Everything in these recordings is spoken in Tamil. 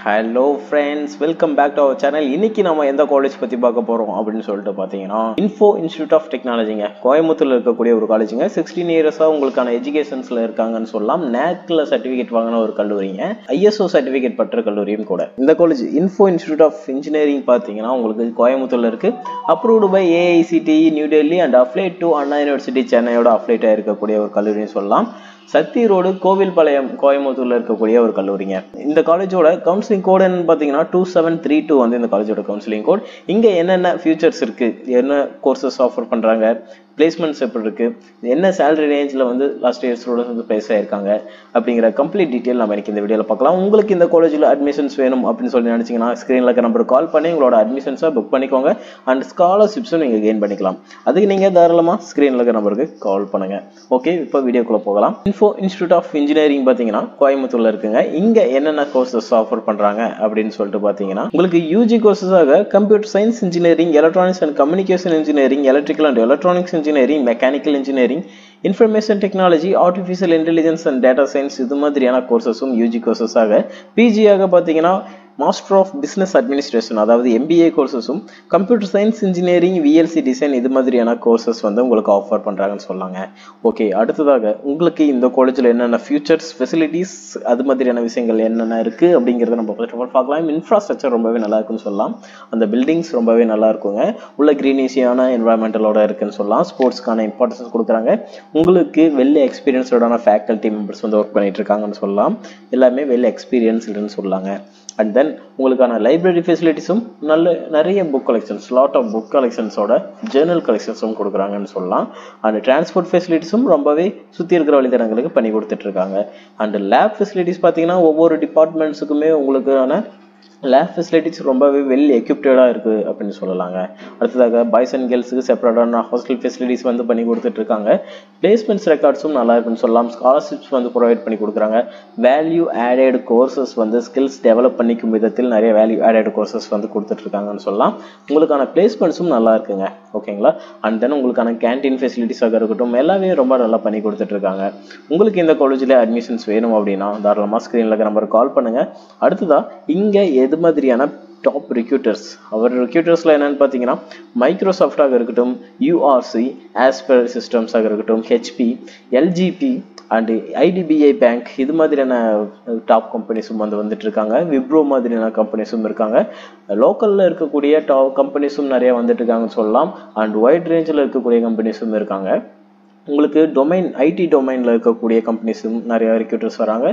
Hello friends, welcome back to our channel. இன்னைக்கு நம்ம எந்த காலேஜ் பற்றி பார்க்க போகிறோம் அப்படின்னு சொல்லிட்டு பார்த்தீங்கன்னா, இன்ஃபோ இன்ஸ்டியூட் ஆஃப் டெக்னாலஜிங்க. கோயம்புத்தூரில் இருக்கக்கூடிய ஒரு காலேஜுங்க. 16 இயர்ஸாக உங்களுக்கான எஜுகேஷன்ஸில் இருக்காங்கன்னு சொல்லலாம். நேக்கில் சர்டிஃபிகேட் வாங்கின ஒரு கல்லூரிங்க. ISO சர்டிஃபிகேட் பெற்ற கல்லூரியும் கூட. இந்த college info institute of engineering பார்த்தீங்கன்னா உங்களுக்கு கோயம்புத்தூரில் இருக்குது. Approved by AICTE New Delhi and applied to Anna university சென்னையோட அப்ளைட்டாக இருக்கக்கூடிய ஒரு கல்லூரின்னு சொல்லலாம். சக்தி ரோடு கோவில்பாளையம் கோயம்புத்தூர்ல இருக்கக்கூடிய ஒரு கல்லூரிங்க. இந்த காலேஜோட கவுன்சிலிங் கோடுன்னு பார்த்தீங்கன்னா 2732 வந்து இந்த காலேஜோட கவுன்சிலிங் கோட். இங்க என்னென்ன ஃபியூச்சர்ஸ் இருக்கு, என்ன கோர்சஸ் ஆஃபர் பண்றாங்க, பிளேஸ்மெண்ட்ஸ் எப்படி இருக்கு, என்ன சேலரி ரேஞ்சில் வந்து லாஸ்ட் இயர் ஸ்டூடெண்ட்ஸ் வந்து பிளேஸ் ஆயிருக்காங்க அப்படிங்கிற கம்ப்ளீட் டீட்டெயில் நம்ம இன்னைக்கு இந்த வீடியோவில் பார்க்கலாம். உங்களுக்கு இந்த காலேஜில் அட்மிஷன்ஸ் வேணும் அப்படின்னு சொல்லி நினைச்சீங்கன்னா ஸ்க்ரீனில் இருக்க நம்பருக்கு கால் பண்ணி உங்களோட அட்மிஷன்ஸை புக் பண்ணிக்கோங்க. அண்ட் ஸ்காலர்ஷிப்ஸும் நீங்கள் கெயின் பண்ணிக்கலாம். அதுக்கு நீங்கள் தாராளமாக ஸ்க்ரீனில் இருக்க நம்பருக்கு கால் பண்ணுங்க. ஓகே, இப்போ வீடியோக்குள்ளே போகலாம். இன்ஃபோ இன்ஸ்டியூட் ஆஃப் இன்ஜினியரிங் பார்த்தீங்கன்னா கோயம்புத்தூர்ல இருக்குங்க. இங்கே என்னென்ன கோர்சஸ் ஆஃபர் பண்ணுறாங்க அப்படின்னு சொல்லிட்டு பார்த்தீங்கன்னா, உங்களுக்கு UG கோர்சஸாக computer science engineering, electronics and communication engineering, electrical and electronics engineering, mechanical engineering, information technology, artificial intelligence and data science இது மாதிரியான கோர்சஸும் UG கோர்சஸாக, PG-ஆக பார்த்தீங்கன்னா மாஸ்டர் ஆஃப் பிஸ்னஸ் அட்மினிஸ்ட்ரேஷன் அதாவது MBA கோர்சஸும், computer science engineering, VLC design இது மாதிரியான கோர்சஸ் வந்து உங்களுக்கு ஆஃபர் பண்ணுறாங்கன்னு சொன்னாங்க. ஓகே, அடுத்ததாக உங்களுக்கு இந்த காலேஜில் என்னென்ன ஃபியூச்சர்ஸ், ஃபெசிலிட்டிஸ் அது மாதிரியான விஷயங்கள் என்னென்ன இருக்குது அப்படிங்கிறத நம்ம ஃபர்ஸ்ட் ஆஃப் ஆல் பார்க்கலாம். இன்ஃப்ராஸ்ட்ரக்சர் ரொம்பவே நல்லா இருக்குன்னு சொல்லலாம். அந்த பில்டிங்ஸ் ரொம்பவே நல்லா இருக்குங்க. உள்ள கிரீனிஷியான என்வரான்மெண்டலோட இருக்குன்னு சொல்லலாம். ஸ்போர்ட்ஸ்க்கான இம்பார்ட்டன்ஸ் கொடுக்குறாங்க. உங்களுக்கு வெல் எக்ஸ்பீரியன்ஸோடான ஃபேக்கல்ட்டி மெம்பர்ஸ் வந்து ஒர்க் பண்ணிட்டு இருக்காங்கன்னு சொல்லலாம். எல்லாமே வெல் எக்ஸ்பீரியன்ஸ்டுன்னு சொல்லாங்க. அண்ட் தென் உங்களுக்கான லைப்ரரி ஃபெசிலிட்டிஸும் நிறைய book collections, lot of book கலெக்ஷன்ஸோட ஜேர்னல் கலெக்ஷன்ஸும் கொடுக்குறாங்கன்னு சொல்லலாம். அண்ட் டிரான்ஸ்போர்ட் ஃபெசிலிட்டிஸும் ரொம்பவே சுற்றி இருக்கிற வழித்தடங்களுக்கு பண்ணி கொடுத்துட்டு இருக்காங்க. அண்ட் லேப் ஃபெசிலிட்டிஸ் பார்த்தீங்கன்னா ஒவ்வொரு டிபார்ட்மெண்ட்ஸுக்குமே உங்களுக்கான லேப் ஃபெசிலிட்டிஸ் ரொம்பவே வெல் எக்யூப்டடாக இருக்குது அப்படின்னு சொல்லலாங்க. அடுத்ததாக பாய்ஸ் அண்ட் கேர்ள்ஸுக்கு செப்பரேட்டான ஹாஸ்டல் ஃபெசிலிட்டிஸ் வந்து பண்ணி கொடுத்துட்டு இருக்காங்க. பிளேஸ்மெண்ட்ஸ் ரெக்கார்ட்ஸும் நல்லா இருக்குன்னு சொல்லலாம். ஸ்காலர்ஷிப்ஸ் வந்து ப்ரொவைட் பண்ணி கொடுக்குறாங்க. வேல்யூ ஆடட் கோர்சஸ் வந்து ஸ்கில்ஸ் டெவலப் பண்ணிக்கும் விதத்தில் நிறைய வேல்யூ ஆடட் கோர்சஸ் வந்து கொடுத்துட்டு இருக்காங்கன்னு சொல்லலாம். உங்களுக்கான பிளேஸ்மெண்ட்ஸும் நல்லா இருக்குங்க. ஓகேங்களா. அண்ட் தென் உங்களுக்கான கேன்டீன் ஃபெசிலிட்டிஸாக இருக்கட்டும் எல்லாமே ரொம்ப நல்லா பண்ணி கொடுத்துட்டு இருக்காங்க. உங்களுக்கு இந்த காலேஜில் அட்மிஷன்ஸ் வேணும் அப்படின்னா தாராளமாக ஸ்க்ரீனில் இருக்க நம்பருக்கு கால் பண்ணுங்க. அடுத்ததா இங்கே எது மாதிரியான டாப் ரிக்ரூட்டர்ஸ், அவர் ரிக்ரூட்டர்ஸில் என்னென்னு பார்த்தீங்கன்னா மைக்ரோசாஃப்டாக இருக்கட்டும், URC, ஆஸ்பர் சிஸ்டம்ஸாக இருக்கட்டும், HP, LGP and IDBI bank இது மாதிரியான டாப் கம்பெனிஸும் வந்துட்டு இருக்காங்க. விப்ரோ மாதிரியான கம்பெனிஸும் இருக்காங்க. லோக்கலில் இருக்கக்கூடிய டாப் கம்பெனிஸும் நிறைய வந்துட்டு இருக்காங்கன்னு சொல்லலாம். அண்ட் வைட் ரேஞ்சில் இருக்கக்கூடிய கம்பெனிஸும் இருக்காங்க. உங்களுக்கு டொமைன் IT டொமைனில் இருக்கக்கூடிய கம்பெனிஸும் நிறைய ரிக்ரூட்டர்ஸ் வராங்க.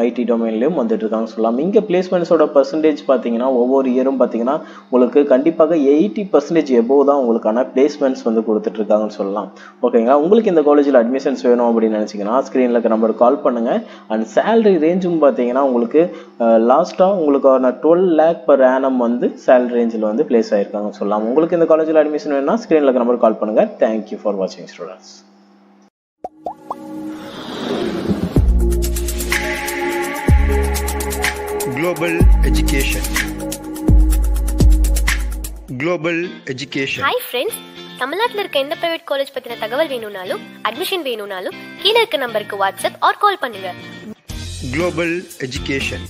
IT டொமைன்லையும் வந்துட்டு இருக்காங்க சொல்லலாம். இங்கே பிளேஸ்மெண்ட்ஸோட பர்சன்டேஜ் பார்த்தீங்கன்னா ஒவ்வொரு இயரும் பார்த்தீங்கன்னா உங்களுக்கு கண்டிப்பாக 80% எபோவ் தான் உங்களுக்கான பிளேஸ்மெண்ட்ஸ் வந்து கொடுத்துட்டு இருக்காங்கன்னு சொல்லலாம். ஓகேங்களா. உங்களுக்கு இந்த காலேஜில் அட்மிஷன்ஸ் வேணும் அப்படின்னு நினச்சிங்கன்னா ஸ்க்ரீனில் இருக்க நம்பருக்கு கால் பண்ணுங்கள். அண்ட் சேலரி ரேஞ்சும் பார்த்தீங்கன்னா உங்களுக்கு லாஸ்ட்டாக உங்களுக்கான 12 lakh per annum வந்து சேலரி ரேஞ்சில் வந்து பிளேஸ் ஆகிருக்காங்கன்னு சொல்லலாம். உங்களுக்கு இந்த காலேஜில் அட்மிஷன் வேணும்னா ஸ்க்ரீனில் இருக்க நம்பருக்கு கால் பண்ணுங்கள். தேங்க்யூ ஃபார் வாட்சிங் students. Global education. Hi friends, தமிழ்நாட்டில் இருக்க எந்த பிரைவேட் காலேஜ் பத்தின தகவல் வேணும்னாலும் அட்மிஷன் வேணும்னாலும் கீழே இருக்க நம்பருக்கு வாட்ஸ்அப் ஆர் கால் பண்ணுங்க. Global education.